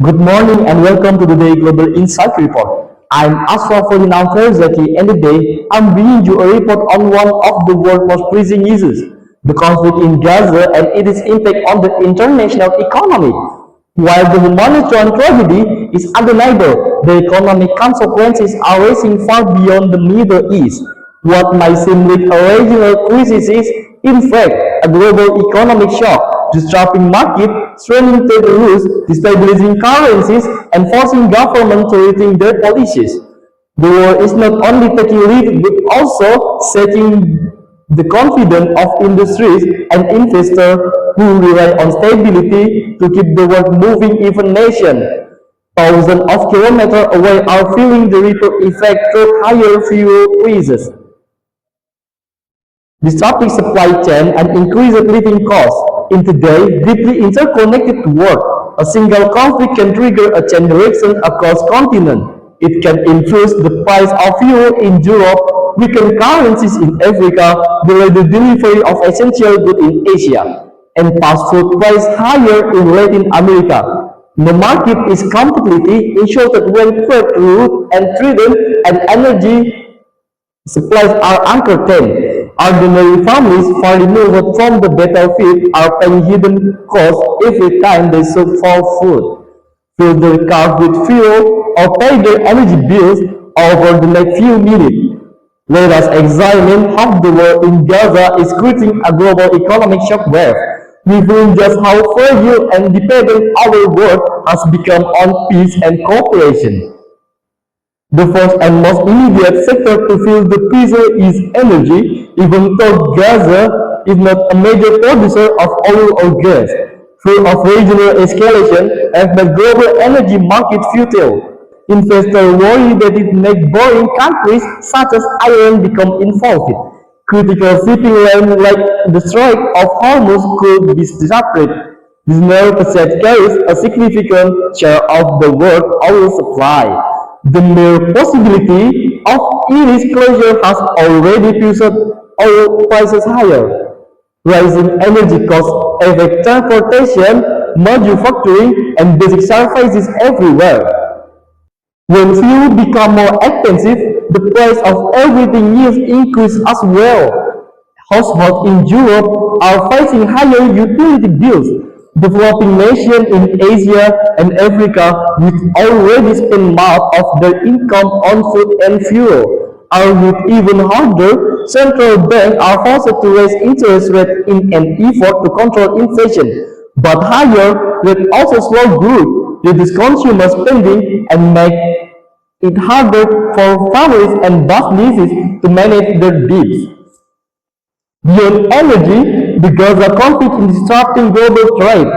Good morning and welcome to the Day Global Insight Report. I'm Asyraful Fairuzzacky, and today I'm bringing you a report on one of the world's most pressing issues, the conflict in Gaza and its impact on the international economy. While the humanitarian tragedy is undeniable, the economic consequences are reaching far beyond the Middle East. What might seem like a regional crisis is, in fact, a global economic shock, disrupting market, straining trade routes, destabilizing currencies, and forcing governments to rethink their policies. The war is not only taking lead but also shaking the confidence of industries and investors who rely on stability to keep the world moving. Even nations thousands of kilometers away are feeling the ripple effect through higher fuel prices, disrupting supply chain and increased living costs. In today's deeply interconnected world, a single conflict can trigger a chain reaction across continents. It can influence the price of fuel in Europe, weaken currencies in Africa, delay the delivery of essential goods in Asia, and pass food prices higher in Latin America. The market is completely insulted when trade routes and trade and energy supplies are curtailed. Ordinary families far removed from the battlefield are paying hidden costs every time they search for food, fill their cars with fuel, or pay their energy bills over the next few minutes. Let us examine how the war in Gaza is creating a global economic shockwave, revealing just how fragile and dependent our world has become on peace and cooperation. The first and most immediate sector to feel the pressure is energy, even though Gaza is not a major producer of oil or gas. Fear of regional escalation has made global energy market futile. Investors worry that if neighboring countries such as Iran become involved, critical shipping lanes like the Strait of Hormuz could be disrupted. This narrow passage carries a significant share of the world's oil supply. The mere possibility of its closure has already pushed oil prices higher. Rising energy costs affect transportation, manufacturing, and basic services everywhere. When fuel becomes more expensive, the price of everything else increases as well. Households in Europe are facing higher utility bills. Developing nations in Asia and Africa, which already spend much of their income on food and fuel, are hit even harder. Central banks are forced to raise interest rates in an effort to control inflation, but higher rates also slow growth, reduce consumer spending, and make it harder for families and businesses to manage their debts. Beyond energy, the Gaza conflict is disrupting global trade.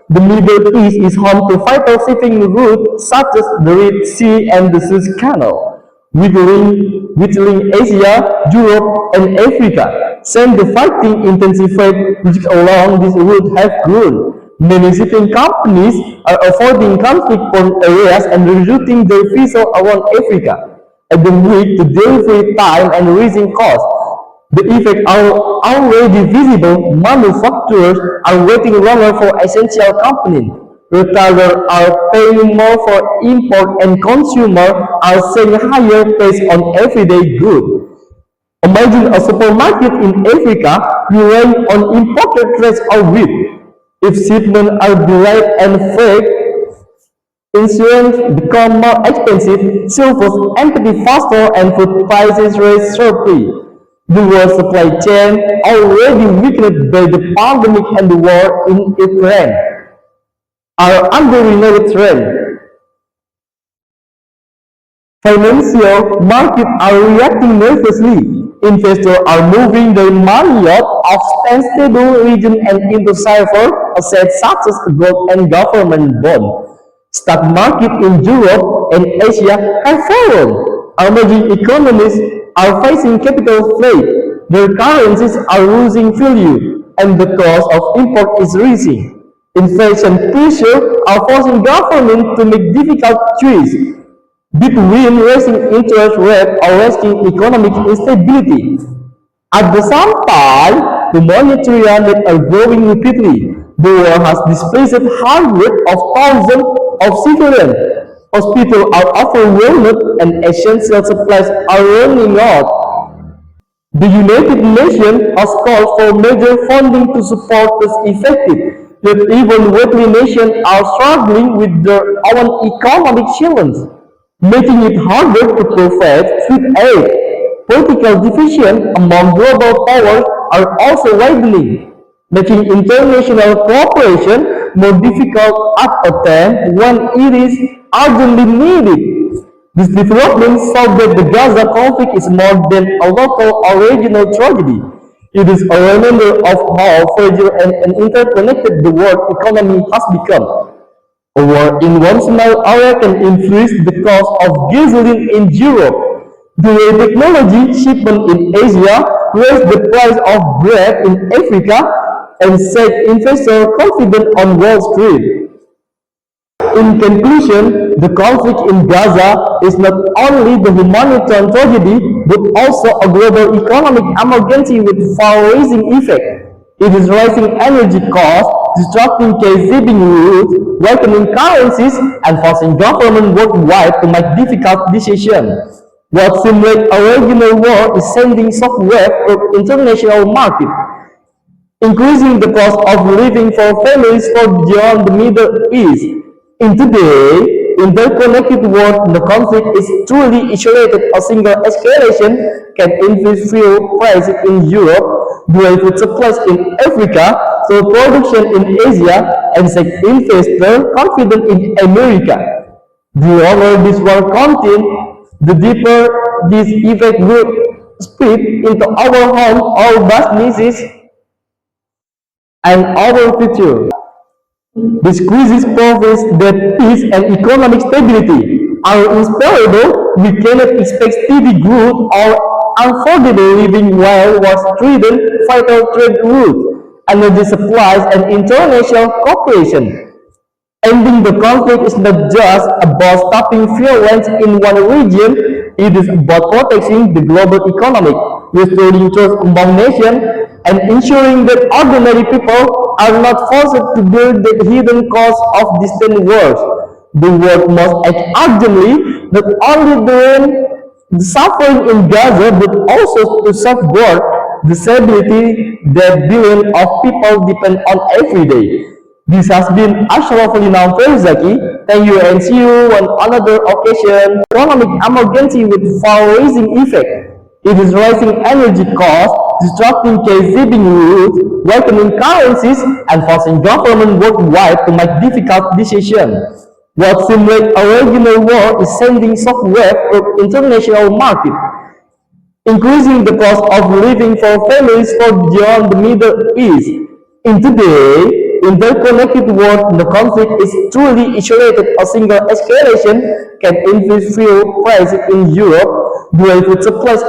The Middle East is home to vital shipping routes such as the Red Sea and the Suez Canal, which link Asia, Europe, and Africa. Since the fighting intensified, which along this route have grown, many shipping companies are avoiding conflict-prone areas and rerouting their vessels around Africa, adding weight to delivery time and raising costs. The effects are already visible. Manufacturers are waiting longer for essential components. Retailers are paying more for import, and consumers are seeing higher prices on everyday goods. Imagine a supermarket in Africa relying on imported rice or wheat. If shipments are delayed and freight insurance become more expensive, shelves empty faster, and food prices rise sharply. The world supply chain, already weakened by the pandemic and the war in Ukraine, are under renewed threat. Financial markets are reacting nervously. Investors are moving their money out of stable regions and into safer assets such as gold and government bonds. Stock market in Europe and Asia have fallen. Emerging economies are facing capital flight. Their currencies are losing value, and the cost of import is rising. Inflation pressure are forcing governments to make difficult choices between raising interest rates or risking economic instability. At the same time, the monetary needs are growing rapidly. The war has displaced hundreds of thousands of civilians. Hospitals are overwhelmed and essential supplies are running out. The United Nations has called for major funding to support this effective, yet even wealthy nations are struggling with their own economic challenges, making it harder to provide food aid. Political divisions among global powers are also widening, making international cooperation more difficult at a time when it is urgently needed. This development shows that the Gaza conflict is more than a local or regional tragedy. It is a reminder of how fragile and interconnected the world economy has become. A war in one small area can increase the cost of gasoline in Europe. Delay technology shipment in Asia raise the price of bread in Africa and set investor confidence on Wall Street. In conclusion, the conflict in Gaza is not only the humanitarian tragedy but also a global economic emergency with far-reaching effects. It is rising energy costs, disrupting shipping routes, weakening currencies, and forcing governments worldwide to make difficult decisions. What seems like a regional war is sending shockwaves through international markets, increasing the cost of living for families far beyond the Middle East. In today's interconnected world, the conflict is truly isolated. A single escalation can increase fuel prices in Europe, delay food supplies in Africa, slow production in Asia, and shake investor confidence in America. The longer this war continues, the deeper this effect will spread into our home, our businesses, and our future. This crisis proves that peace and economic stability are inseparable. We cannot expect steady growth or affordable living while wars threaten vital trade routes, energy supplies, and international cooperation. Ending the conflict is not just about stopping violence in one region, it is about protecting the global economy, restoring trust among nations, and ensuring that ordinary people are not forced to bear the hidden costs of distant wars. The world must act urgently, not only during the suffering in Gaza, but also to safeguard the stability that billions of people depend on every day. This has been Asyraful Fairuzzacky. Thank you and see you on another occasion. Economic emergency with far-reaching effect. It is rising energy costs, disrupting shipping routes, weakening currencies, and forcing governments worldwide to make difficult decisions. What seems like a regional war is sending shockwaves through international markets, increasing the cost of living for families far beyond the Middle East. In today's interconnected world, the conflict is truly isolated. A single escalation can increase fuel prices in Europe, delay food supplies